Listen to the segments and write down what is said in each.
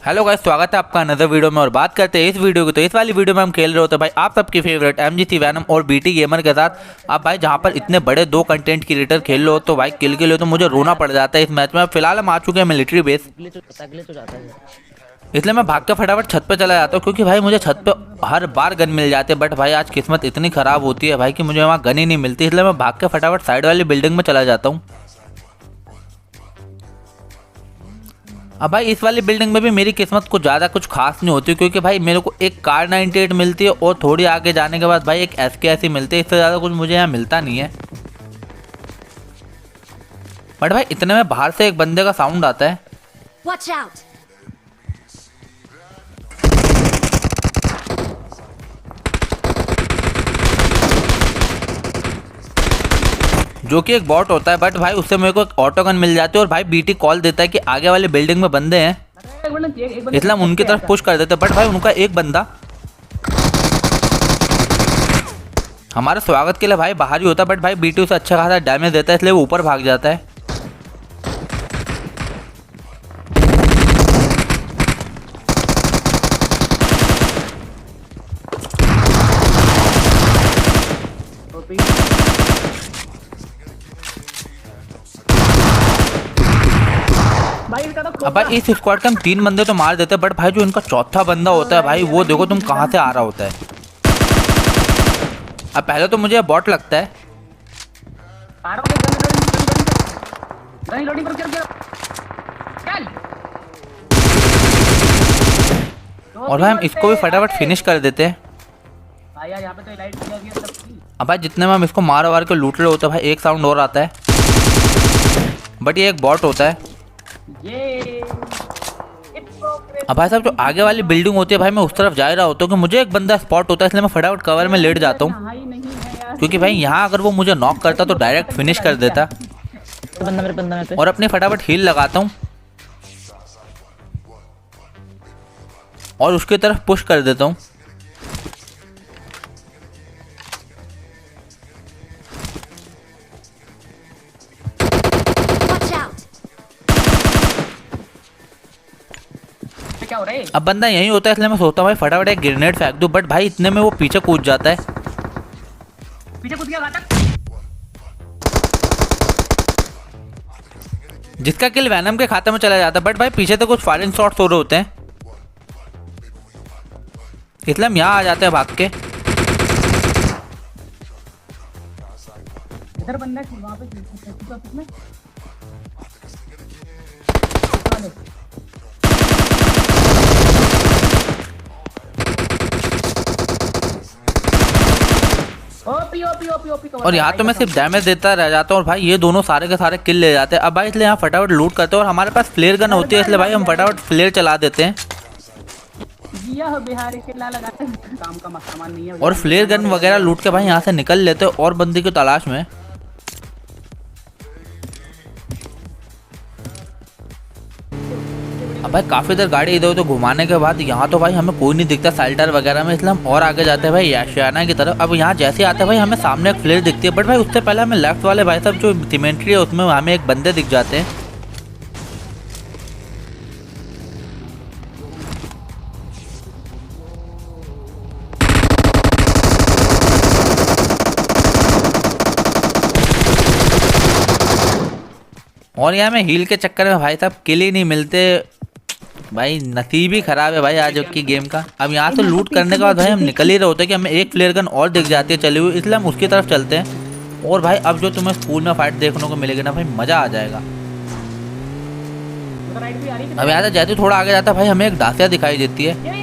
Hello guys, स्वागत है आपका अनदर वीडियो में। और बात करते हैं इस वीडियो की, तो इस वाली वीडियो में हम खेल रहे होते हैं भाई आप सबकी फेवरेट MGC वैनम और BT गेमर के साथ। अब भाई जहां पर इतने बड़े दो कंटेंट क्रिएटर खेल लो तो भाई किल के लिए तो मुझे रोना पड़ जाता है इस मैच में। अब फिलहाल हम आ चुके हैं मिलिट्री बेस, इसलिए मैं भाग के फटाफट छत पे चला जाता हूँ क्योंकि भाई मुझे छत पे हर बार गन मिल जाते हैं। बट भाई आज किस्मत इतनी खराब होती है भाई कि मुझे वहाँ गन ही नहीं मिलती, इसलिए मैं भाग के फटाफट साइड वाली बिल्डिंग में चला जाता हूँ। अब भाई इस वाली बिल्डिंग में भी मेरी किस्मत कुछ ज़्यादा कुछ खास नहीं होती क्योंकि भाई मेरे को एक कार 98 मिलती है और थोड़ी आगे जाने के बाद भाई एक SKS मिलती है। इससे ज़्यादा कुछ मुझे यहाँ मिलता नहीं है। बट भाई इतने में बाहर से एक बंदे का साउंड आता है। Watch out! जो कि एक बॉट होता है। बट भाई उससे मेरे को एक ऑटो गन मिल जाती है और भाई BT कॉल देता है कि आगे वाले बिल्डिंग में बंदे हैं, इसलिए हम उनकी तरफ पुश कर देते हैं। बट भाई उनका एक बंदा हमारे स्वागत के लिए भाई बाहर ही होता है। बट भाई BT उसे अच्छा खासा डैमेज देता है, इसलिए वो ऊपर भाग जाता है। अब भाई इस स्क्वाड के हम 3 बंदे तो मार देते हैं। बट भाई जो इनका चौथा बंदा होता है भाई वो देखो तुम कहाँ से आ रहा होता है। अब पहले तो मुझे बॉट लगता है, और भाई हम इसको भी फटाफट फिनिश कर देते हैं। अब भाई जितने में हम इसको मार वार के लूट रहे होते हैं भाई एक साउंड और आता है, बट ये एक बॉट होता है। अब भाई साहब जो आगे वाली बिल्डिंग होती है भाई मैं उस तरफ जा रहा होता हूँ कि मुझे एक बंदा स्पॉट होता है, इसलिए मैं फटाफट कवर में लेट जाता हूँ क्योंकि भाई यहाँ अगर वो मुझे नॉक करता तो डायरेक्ट फिनिश कर देता। और अपनी फटाफट हील लगाता हूँ और उसकी तरफ पुश कर देता हूँ। अब बंदा यही होता है, इसलिए मैं सोचता हूँ भाई फटाफट एक ग्रेनेड फेंक दूं। बट भाई इतने में वो पीछे कूद जाता है। पीछे कूद गया जिसका किल वैनम के खाते में चला जाता है। बट भाई पीछे तो कुछ फायरिंग शॉट्स हो रहे होते हैं, इसलिए हम यहाँ आ जाते हैं भाग के। इधर बंदा है वहां पे में और यहाँ तो मैं सिर्फ डैमेज देता रह जाता हूँ और भाई ये दोनों सारे के सारे किल ले जाते हैं। अब भाई इसलिए यहाँ फटाफट लूट करते हैं और हमारे पास फ्लेयर गन होती है, इसलिए भाई हम फटाफट फ्लेयर चला देते हैं। और फ्लेयर गन वगैरह लूट के भाई यहाँ से निकल लेते हैं और बंदी की तलाश में। अब भाई काफ़ी देर गाड़ी इधर उधर घुमाने के बाद यहाँ तो भाई हमें कोई नहीं दिखता साइल्टर वगैरह में, इसलिए हम और आगे जाते हैं भाई याशियाना की तरफ। अब यहाँ जैसे आते हैं भाई हमें सामने एक फ्लेयर दिखती है। बट भाई उससे पहले हमें लेफ्ट वाले भाई साहब जो सिमेंट्री है उसमें हमें एक बंदे दिख जाते हैं। और यहाँ में हील के चक्कर में भाई साहब किल ही नहीं मिलते। भाई नसीब ही खराब है भाई आज की गेम का। अब यहाँ से लूट करने के बाद भाई हम निकल ही रहे होते हैं कि हमें एक फ्लेयर गन और दिख जाती है चली हुई, इसलिए हम उसकी तरफ चलते हैं। और भाई अब जो तुम्हें स्कूल में फाइट देखने को मिलेगी ना भाई मज़ा आ जाएगा। अब यहाँ से जैसे थोड़ा आगे जाता है भाई हमें एक डासिया दिखाई देती है।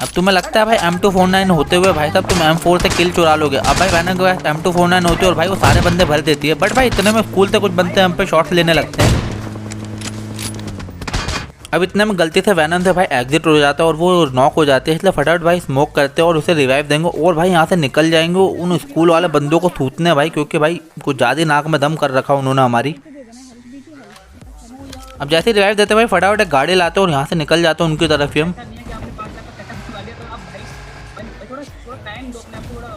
अब तुम्हें लगता है भाई M249 होते हुए भाई साहब तुम M4 से किल चुरा लोगे। अब भाई वैनम के पास M249 होती है और भाई वो सारे बंदे भर देती है। बट भाई इतने में स्कूल से कुछ बंदे हम पे शॉट्स लेने लगते हैं। अब इतने में गलती से वैनम से भाई एग्जिट हो जाता है और वो नॉक हो जाती है, इसलिए फटाफट भाई स्मोक करते हैं और उसे रिवाइव देंगे और भाई यहाँ से निकल जाएंगे उन स्कूल वाले बंदों को सूतने भाई, क्योंकि भाई कुछ ज़्यादा नाक में दम कर रखा उन्होंने हमारी। अब जैसे रिवाइव देते भाई फटाफट एक गाड़ी लाते और यहाँ से निकल जाते उनकी तरफ ही हम। थोड़ा थोड़ा टाइम दो अपने आप को, थोड़ा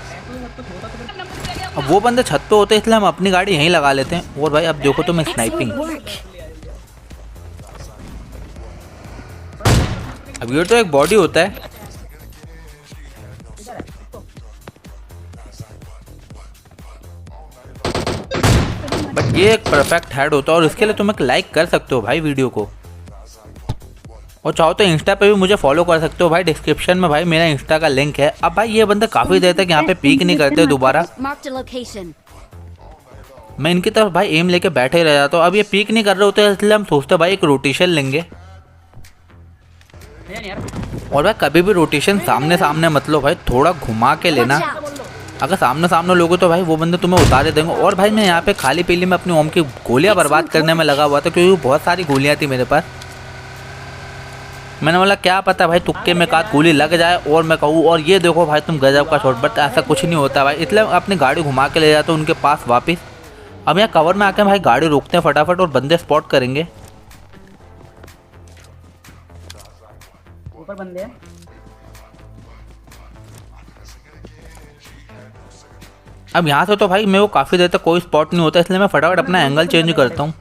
टाइम तो सब कुछ होता तो फिर नंबर दे गया अब वो बंदे छत पे होते हैं इसलिए हम अपनी गाड़ी यहीं लगा लेते हैं। और भाई अब देखो तो मैं स्नाइपिंग, अब ये तो एक बॉडी होता है बट ये एक परफेक्ट हेड होता है और इसके लिए तुम एक लाइक कर सकते हो भाई वीडियो को। और चाहो तो इंस्टा पे भी मुझे फॉलो कर सकते हो भाई, डिस्क्रिप्शन में भाई मेरा इंस्टा का लिंक है। अब भाई ये बंदे काफ़ी देर तक यहाँ पे पीक नहीं करते दोबारा। Marked a location. मैं इनकी तरफ भाई एम लेके बैठे ही रह जाता हूँ। अब ये पीक नहीं कर रहे होते इसलिए हम सोचते हैं भाई एक रोटेशन लेंगे। और भाई कभी भी रोटेशन सामने सामने मत लो भाई, थोड़ा घुमा के लेना। Watch out. अगर सामने सामने लोगे तो भाई वो बंदे तुम्हें उतारे देंगे। और भाई मैं यहाँ पे खाली पीली में अपनी ओम की गोलियाँ बर्बाद करने में लगा हुआ था क्योंकि बहुत सारी गोलियाँ थी मेरे पास। मैंने बोला क्या पता भाई तुक्के में का गोली लग जाए और मैं कहूँ। और ये देखो भाई तुम गजब का शॉट, बट ऐसा कुछ नहीं होता भाई, इसलिए अपनी गाड़ी घुमा के ले जाते उनके पास वापस। अब यहाँ कवर में आके भाई गाड़ी रोकते हैं फटाफट और बंदे स्पॉट करेंगे। ऊपर बंदे हैं। अब यहाँ से तो भाई मेरे को काफ़ी देर तक कोई स्पॉट नहीं होता इसलिए मैं फटाफट अपना एंगल चेंज करता हूँ।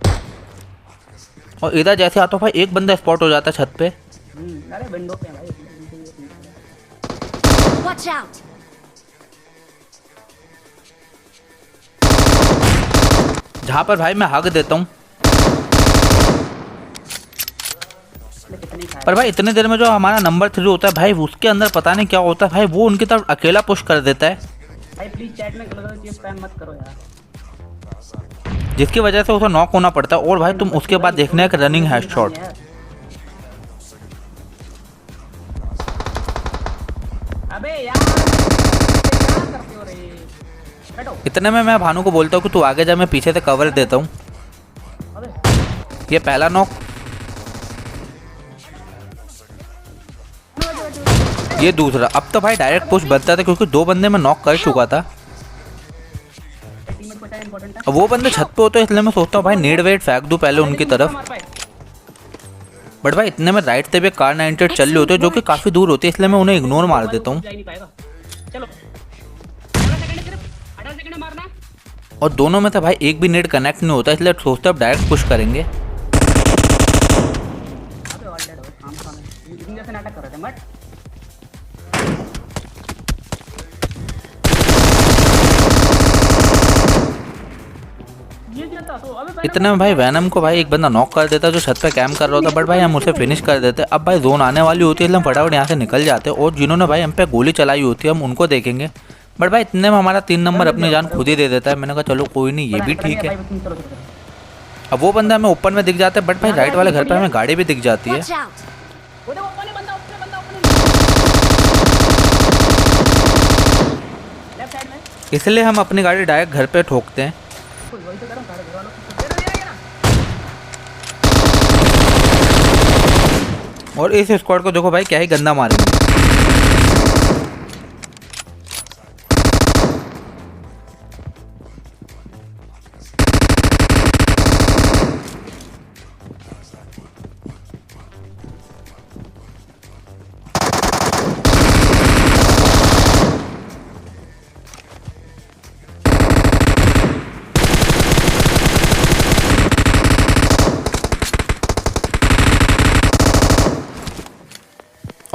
और इधर जैसे आता हूँ भाई एक बंदा स्पॉट हो जाता है छत पे। अरे विंडो पे है भाई। Watch out. जहाँ पर भाई मैं हग देता हूँ। कितनी खाए पर भाई इतने देर में जो हमारा नंबर 3 होता है भाई उसके अंदर पता नहीं क्या होता है भाई, वो उनकी तरफ अकेला पुश कर देता है भाई, प्लीज चैट में गलत चीज स्पैम मत करो यार। जिसकी वजह से उसे नॉक होना पड़ता है। और भाई तुम उसके बाद देखना एक रनिंग हेडशॉट। अबे यार क्या करते हो रे, बैठो। इतने में मैं भानु को बोलता हूँ कि तू आगे जा, मैं पीछे से कवर देता हूँ। अबे ये पहला नॉक, ये दूसरा। अब तो भाई डायरेक्ट पुश बनता था क्योंकि 2 बंदे मैं नॉक कर चुका था। टीममेट को चाहिए इंपॉर्टेंट है। अब वो बंदे छत पे होते हैं इसलिए मैं सोचता हूँ भाई नेड वेट फेंक दूँ पहले उनकी तरफ। बट भाई इतने में राइट से भी कार 98 चल रही होती है जो कि काफ़ी दूर होती है इसलिए मैं उन्हें इग्नोर मार देता हूँ। जा ही नहीं पाएगा। चलो 18 सेकंड सिर्फ, 18 सेकंड मारना। और दोनों में से भाई एक भी नेट कनेक्ट नहीं होता इसलिए सोचते अब डायरेक्ट पुश करेंगे। अबे ऑल डेड हो काम काम है। इन जैसे नाटक कर रहे थे बट ये क्या था तो अबे इतने में भाई वैनम को भाई एक बंदा नॉक कर देता जो छत पे कैम्प कर रहा होता, बट भाई हम उसे फिनिश कर देते। अब भाई जोन आने वाली होती है इसलिए हम फटाफट यहाँ से निकल जाते हैं। और जिन्होंने भाई हम पे गोली चलाई होती है हम उनको देखेंगे, बट भाई इतने में हमारा 3 नंबर अपनी जान खुद ही दे देता है। मैंने कहा चलो कोई नहीं, ये भी ठीक है। अब वो बंदा हमें ओपन में दिख जाता है बट भाई राइट वाले घर पे हमें गाड़ी भी दिख जाती है। Watch out. वो देखो ओपन है, बंदा ओपन लेफ्ट साइड में। इसलिए हम अपनी गाड़ी डायरेक्ट घर पे ठोकते हैं। वही तो कर रहा हूं, सारे घर वालों को ना। और इस स्क्वाड को देखो भाई क्या ही गंदा मारेंगे।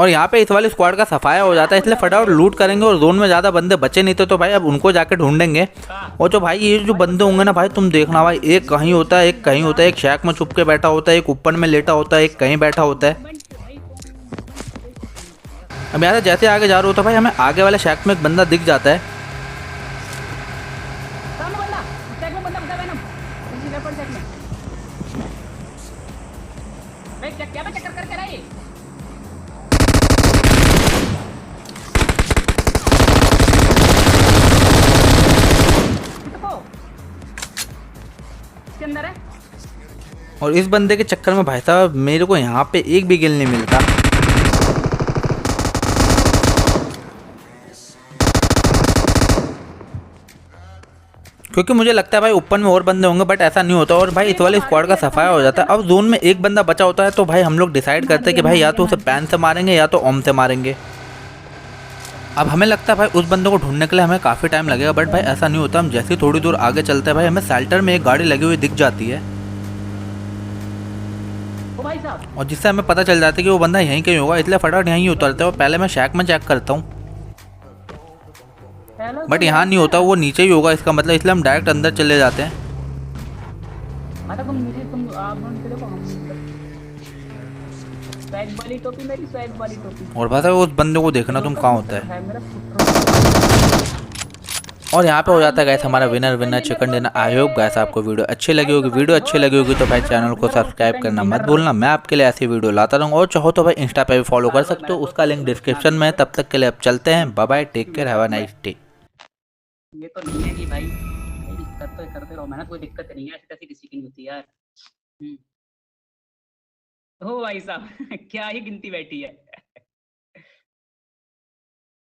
और यहाँ पे इस वाले स्क्वाड का सफाया हो जाता है इसलिए फटाफट लूट करेंगे। और जोन में ज़्यादा बंदे बचे नहीं थे तो भाई अब उनको जाके ढूंढेंगे। और जो भाई ये जो बंदे होंगे ना भाई तुम देखना भाई, एक कहीं होता है एक कहीं होता है, एक शैक में छुप के बैठा होता है, एक ऊपर में लेटा होता है, एक कहीं बैठा होता है। अब यहाँ से जैसे आगे जा रहे हो तो भाई हमें आगे वाले शैक में एक बंदा दिख जाता है। सामने बंदा, टैग में बंदा है ना, इसी लेफ्ट टैग में। भाई क्या पे चक्कर करके रहा है ये? किसको? इसके अंदर है। और इस बंदे के चक्कर में भाई साहब मेरे को यहाँ पे एक भी किल नहीं मिलता। क्योंकि मुझे लगता है भाई ऊपर में और बंदे होंगे बट ऐसा नहीं होता। और भाई इस वाले स्क्वाड का सफाया हो जाता है। अब जोन में एक बंदा बचा होता है तो भाई हम लोग डिसाइड करते हैं कि भाई या तो उसे पैन से मारेंगे या तो ओम से मारेंगे। अब हमें लगता है भाई उस बंदे को ढूंढने के लिए हमें काफ़ी टाइम लगेगा, बट भाई ऐसा नहीं होता। हम जैसे ही थोड़ी दूर आगे चलते हैं भाई हमें सेल्टर में एक गाड़ी लगी हुई दिख जाती है, ओ भाई साहब, और जिससे हमें पता चल जाता है कि वो बंदा यहीं कहीं होगा, इसलिए फटाफट यहीं उतरते हैं। और पहले मैं शैक में चेक करता हूँ, हेलो बट तो यहाँ नहीं होता, वो नीचे ही होगा इसका मतलब, इसलिए हम डायरेक्ट अंदर चले जाते हैं। अच्छा तुम आप ढूंढते देखो, हम स्वैग वाली टोपी, मेरी स्वैग वाली टोपी। और भाई साहब उस बंदे को देखना तुम कहाँ होता है। मेरा फुट। और यहाँ पे हो जाता है ये गैस हमारा winner winner chicken dinner. I hope gas आपको वीडियो अच्छी लगी होगी। वीडियो अच्छी लगी होगी तो भाई चैनल को सब्सक्राइब करना मत भूलना। मैं आपके लिए ऐसी वीडियो लाता रहूँगा, और चाहो तो भाई इंस्टा पे भी फॉलो कर सकते हो, उसका लिंक डिस्क्रिप्शन में है। तब तक के लिए अब चलते हैं, bye bye, take care, have a nice day. ये तो नहीं है कि भाई करते रहो मेहनत, कोई दिक्कत नहीं है, ऐसी तैसी किसी की नहीं होती यार। ओ भाई साहब क्या ही गिनती बैठी है।